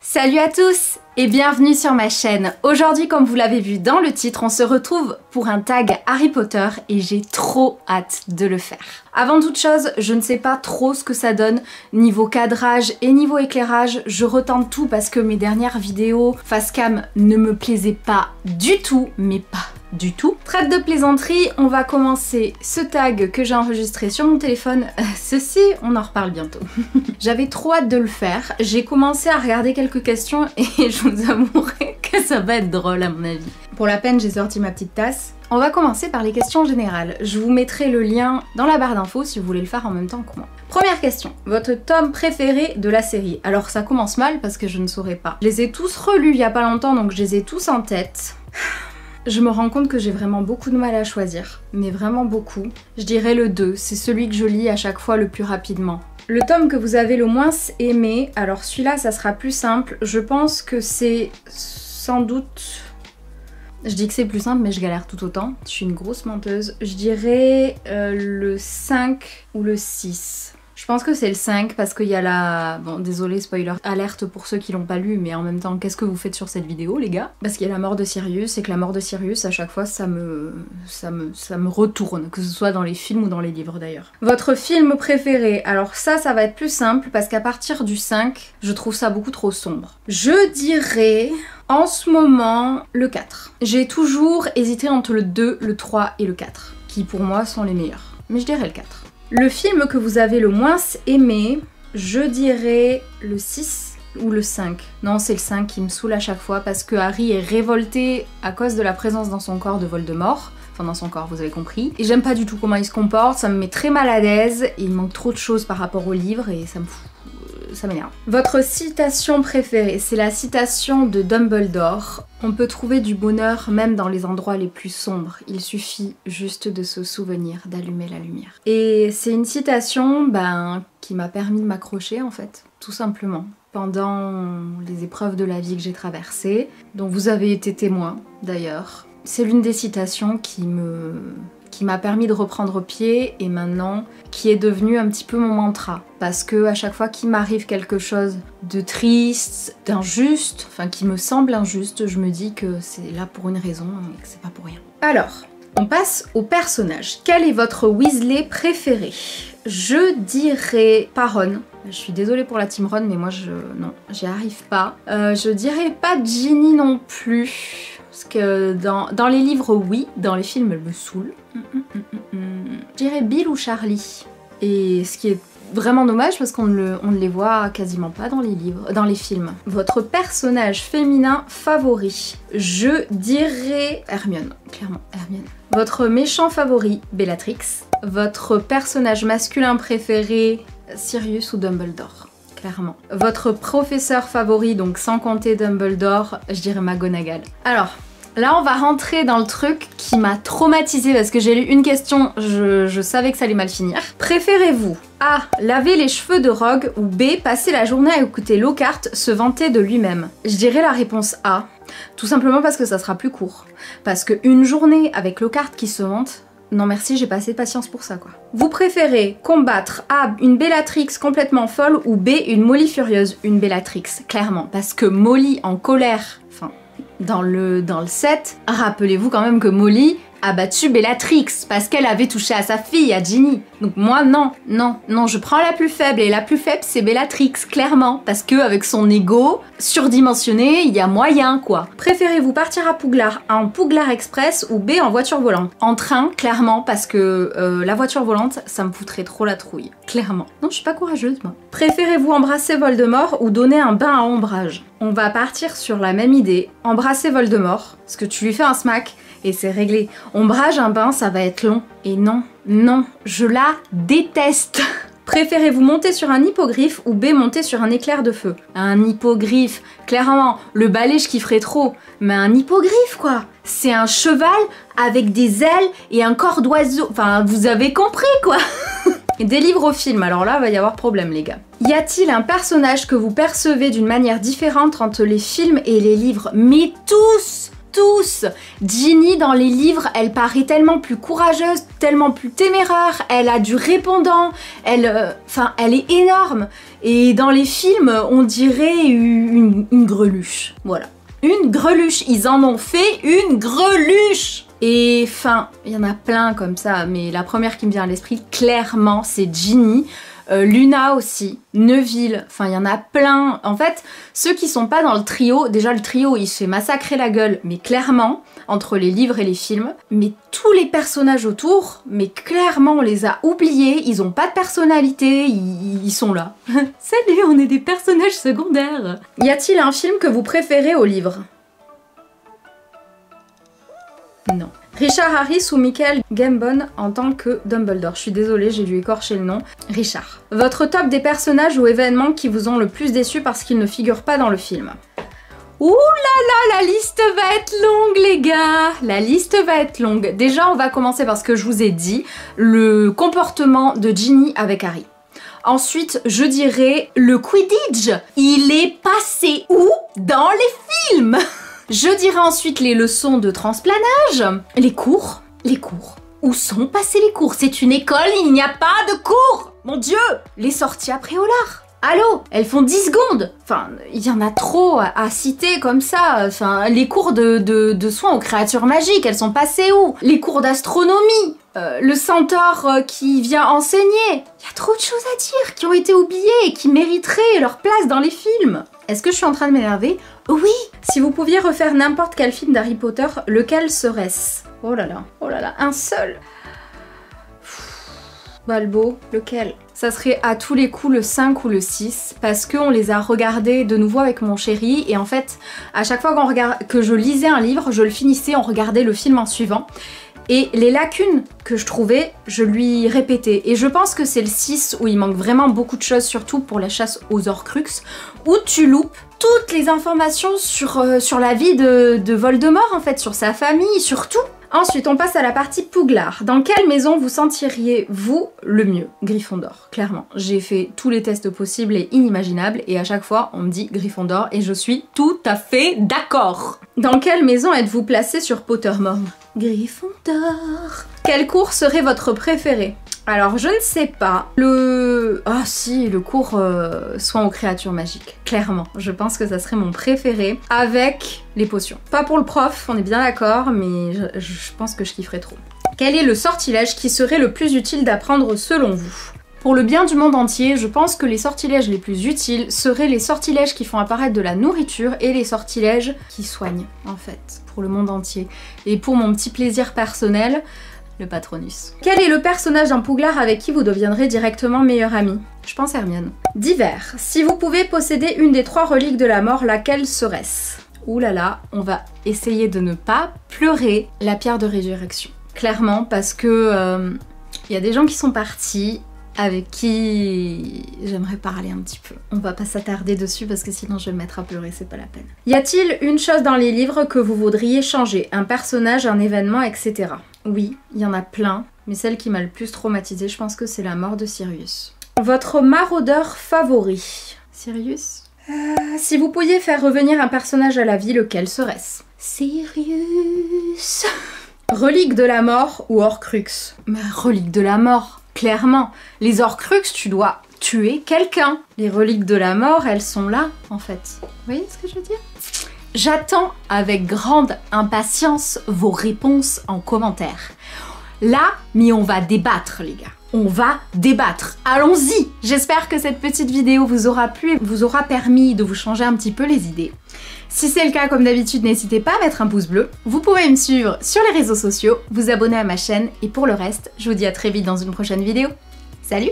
Salut à tous et bienvenue sur ma chaîne. Aujourd'hui, comme vous l'avez vu dans le titre, on se retrouve pour un tag Harry Potter et j'ai trop hâte de le faire. Avant toute chose, je ne sais pas trop ce que ça donne niveau cadrage et niveau éclairage. Je retente tout parce que mes dernières vidéos face cam ne me plaisaient pas du tout, mais pas du tout. Trêve de plaisanterie, on va commencer ce tag que j'ai enregistré sur mon téléphone. Ceci, on en reparle bientôt. J'avais trop hâte de le faire. J'ai commencé à regarder quelques questions et je vous avouerai que ça va être drôle à mon avis. Pour la peine, j'ai sorti ma petite tasse. On va commencer par les questions générales. Je vous mettrai le lien dans la barre d'infos si vous voulez le faire en même temps que moi. Première question, votre tome préféré de la série? Alors ça commence mal parce que je ne saurais pas. Je les ai tous relus il y a pas longtemps donc je les ai tous en tête. Je me rends compte que j'ai vraiment beaucoup de mal à choisir, mais vraiment beaucoup. Je dirais le 2, c'est celui que je lis à chaque fois le plus rapidement. Le tome que vous avez le moins aimé, alors celui-là ça sera plus simple, je pense que c'est sans doute... Je dis que c'est plus simple mais je galère tout autant, je suis une grosse menteuse. Je dirais le 5 ou le 6. Je pense que c'est le 5 parce qu'il y a la... Bon, désolé, spoiler alerte pour ceux qui l'ont pas lu, mais en même temps, qu'est-ce que vous faites sur cette vidéo, les gars? Parce qu'il y a la mort de Sirius, et que la mort de Sirius, à chaque fois, ça me retourne, que ce soit dans les films ou dans les livres d'ailleurs. Votre film préféré? Alors ça va être plus simple, parce qu'à partir du 5, je trouve ça beaucoup trop sombre. Je dirais... En ce moment, le 4. J'ai toujours hésité entre le 2, le 3 et le 4, qui pour moi sont les meilleurs. Mais je dirais le 4. Le film que vous avez le moins aimé, je dirais le 6 ou le 5. Non, c'est le 5 qui me saoule à chaque fois parce que Harry est révolté à cause de la présence dans son corps de Voldemort. Enfin dans son corps, vous avez compris. Et j'aime pas du tout comment il se comporte, ça me met très mal à l'aise, et il manque trop de choses par rapport au livre et ça me fout. Ça m'énerve. Votre citation préférée, c'est la citation de Dumbledore. On peut trouver du bonheur même dans les endroits les plus sombres. Il suffit juste de se souvenir d'allumer la lumière. Et c'est une citation qui m'a permis de m'accrocher en fait, tout simplement. Pendant les épreuves de la vie que j'ai traversées, dont vous avez été témoin d'ailleurs. C'est l'une des citations qui m'a permis de reprendre pied et maintenant qui est devenu un petit peu mon mantra. Parce que à chaque fois qu'il m'arrive quelque chose de triste, d'injuste, enfin qui me semble injuste, je me dis que c'est là pour une raison et que c'est pas pour rien. Alors, on passe au personnage. Quel est votre Weasley préféré? Je dirais pas Ron. Je suis désolée pour la team Ron, mais moi non, j'y arrive pas. Je dirais pas Ginny non plus. Parce que dans les livres, oui, dans les films, elle me saoule. Je dirais Bill ou Charlie. Et ce qui est vraiment dommage parce qu'on ne les voit quasiment pas dans les livres, dans les films. Votre personnage féminin favori? Je dirais Hermione, clairement Hermione. Votre méchant favori? Bellatrix. Votre personnage masculin préféré? Sirius ou Dumbledore? Clairement. Votre professeur favori, donc sans compter Dumbledore, je dirais McGonagall. Alors, là on va rentrer dans le truc qui m'a traumatisée parce que j'ai lu une question, je savais que ça allait mal finir. Préférez-vous A. Laver les cheveux de Rogue ou B. Passer la journée à écouter Lockhart se vanter de lui-même? Je dirais la réponse A. Tout simplement parce que ça sera plus court. Parce qu'une journée avec Lockhart qui se vante... Non merci, j'ai pas assez de patience pour ça quoi. Vous préférez combattre A. une Bellatrix complètement folle ou B. une Molly furieuse? Une Bellatrix, clairement. Parce que Molly en colère, enfin dans le 7, rappelez-vous quand même que Molly a battu Bellatrix parce qu'elle avait touché à sa fille, à Ginny. Donc moi non, je prends la plus faible et la plus faible c'est Bellatrix, clairement. Parce que avec son ego surdimensionné, il y a moyen quoi. Préférez-vous partir à Poudlard en Poudlard Express ou B en voiture volante? En train, clairement, parce que la voiture volante, ça me foutrait trop la trouille, clairement. Non, je suis pas courageuse moi. Préférez-vous embrasser Voldemort ou donner un bain à ombrage? On va partir sur la même idée, embrasser Voldemort, parce que tu lui fais un smack et c'est réglé. Ombrage, un bain, ça va être long. Et non, je la déteste. Préférez-vous monter sur un hippogriffe ou B monter sur un éclair de feu? Un hippogriffe, clairement, le balai je kifferais trop, mais un hippogriffe quoi. C'est un cheval avec des ailes et un corps d'oiseau, enfin vous avez compris quoi. Des livres au film, alors là va y avoir problème les gars. Y a-t-il un personnage que vous percevez d'une manière différente entre les films et les livres? Mais tous tous. Ginny dans les livres, elle paraît tellement plus courageuse, tellement plus téméraire, elle a du répondant, elle est énorme. Et dans les films, on dirait une greluche, voilà. Une greluche, ils en ont fait une greluche. Et enfin, il y en a plein comme ça, mais la première qui me vient à l'esprit, clairement, c'est Ginny. Luna aussi, Neville, enfin il y en a plein. En fait, ceux qui sont pas dans le trio, déjà le trio il se fait massacrer la gueule, mais clairement, entre les livres et les films, mais tous les personnages autour, mais clairement on les a oubliés, ils ont pas de personnalité, ils sont là. Salut, on est des personnages secondaires. Y a-t-il un film que vous préférez au livre? Non. Richard Harris ou Michael Gambon en tant que Dumbledore. Je suis désolée, j'ai dû écorcher le nom. Richard. Votre top des personnages ou événements qui vous ont le plus déçu parce qu'ils ne figurent pas dans le film. Ouh là là, la liste va être longue les gars. La liste va être longue. Déjà, on va commencer par ce que je vous ai dit, le comportement de Ginny avec Harry. Ensuite, je dirais le Quidditch. Il est passé où dans les films? Je dirais ensuite les leçons de transplanage, les cours. Où sont passés les cours? C'est une école, il n'y a pas de cours. Mon Dieu. Les sorties après au lard. Allô, elles font 10 secondes. Enfin, il y en a trop à citer comme ça. Enfin, les cours de soins aux créatures magiques, elles sont passées où? Les cours d'astronomie. Le centaure qui vient enseigner. Il y a trop de choses à dire qui ont été oubliées et qui mériteraient leur place dans les films. Est-ce que je suis en train de m'énerver? Oui. Si vous pouviez refaire n'importe quel film d'Harry Potter, lequel serait-ce? Oh là là, un seul. Balbo, lequel? Ça serait à tous les coups le 5 ou le 6 parce qu'on les a regardés de nouveau avec mon chéri et en fait, à chaque fois que je lisais un livre, je le finissais, on regardait le film en suivant. Et les lacunes que je trouvais, je lui répétais. Et je pense que c'est le 6 où il manque vraiment beaucoup de choses, surtout pour la chasse aux Horcruxes, où tu loupes toutes les informations sur la vie de Voldemort, en fait, sur sa famille, sur tout. Ensuite, on passe à la partie Poudlard. Dans quelle maison vous sentiriez-vous le mieux? Gryffondor, clairement. J'ai fait tous les tests possibles et inimaginables et à chaque fois, on me dit Gryffondor et je suis tout à fait d'accord. Dans quelle maison êtes-vous placé sur Pottermore? Gryffondor. Quel cours serait votre préféré? Alors, je ne sais pas. Ah si, le cours soin aux créatures magiques. Clairement, je pense que ça serait mon préféré avec les potions. Pas pour le prof, on est bien d'accord, mais je pense que je kifferais trop. Quel est le sortilège qui serait le plus utile d'apprendre selon vous? Pour le bien du monde entier, je pense que les sortilèges les plus utiles seraient les sortilèges qui font apparaître de la nourriture et les sortilèges qui soignent, en fait, pour le monde entier. Et pour mon petit plaisir personnel, le Patronus. Quel est le personnage dans Poudlard avec qui vous deviendrez directement meilleur ami? Je pense Hermione. Divers. Si vous pouvez posséder une des 3 reliques de la mort, laquelle serait-ce? Ouh là là, on va essayer de ne pas pleurer la pierre de résurrection. Clairement, parce que y a des gens qui sont partis avec qui j'aimerais parler un petit peu. On va pas s'attarder dessus parce que sinon je vais me mettre à pleurer, c'est pas la peine. Y a-t-il une chose dans les livres que vous voudriez changer? Un personnage, un événement, etc. Oui, il y en a plein, mais celle qui m'a le plus traumatisée, je pense que c'est la mort de Sirius. Votre maraudeur favori? Sirius? Si vous pouviez faire revenir un personnage à la vie, lequel serait-ce? Sirius. Relique de la mort ou Horcrux? Mais relique de la mort, clairement. Les Horcruxes, tu dois tuer quelqu'un. Les reliques de la mort, elles sont là, en fait. Vous voyez ce que je veux dire? J'attends avec grande impatience vos réponses en commentaire. Là, mais on va débattre, les gars. On va débattre. Allons-y! J'espère que cette petite vidéo vous aura plu et vous aura permis de vous changer un petit peu les idées. Si c'est le cas, comme d'habitude, n'hésitez pas à mettre un pouce bleu. Vous pouvez me suivre sur les réseaux sociaux, vous abonner à ma chaîne et pour le reste, je vous dis à très vite dans une prochaine vidéo. Salut!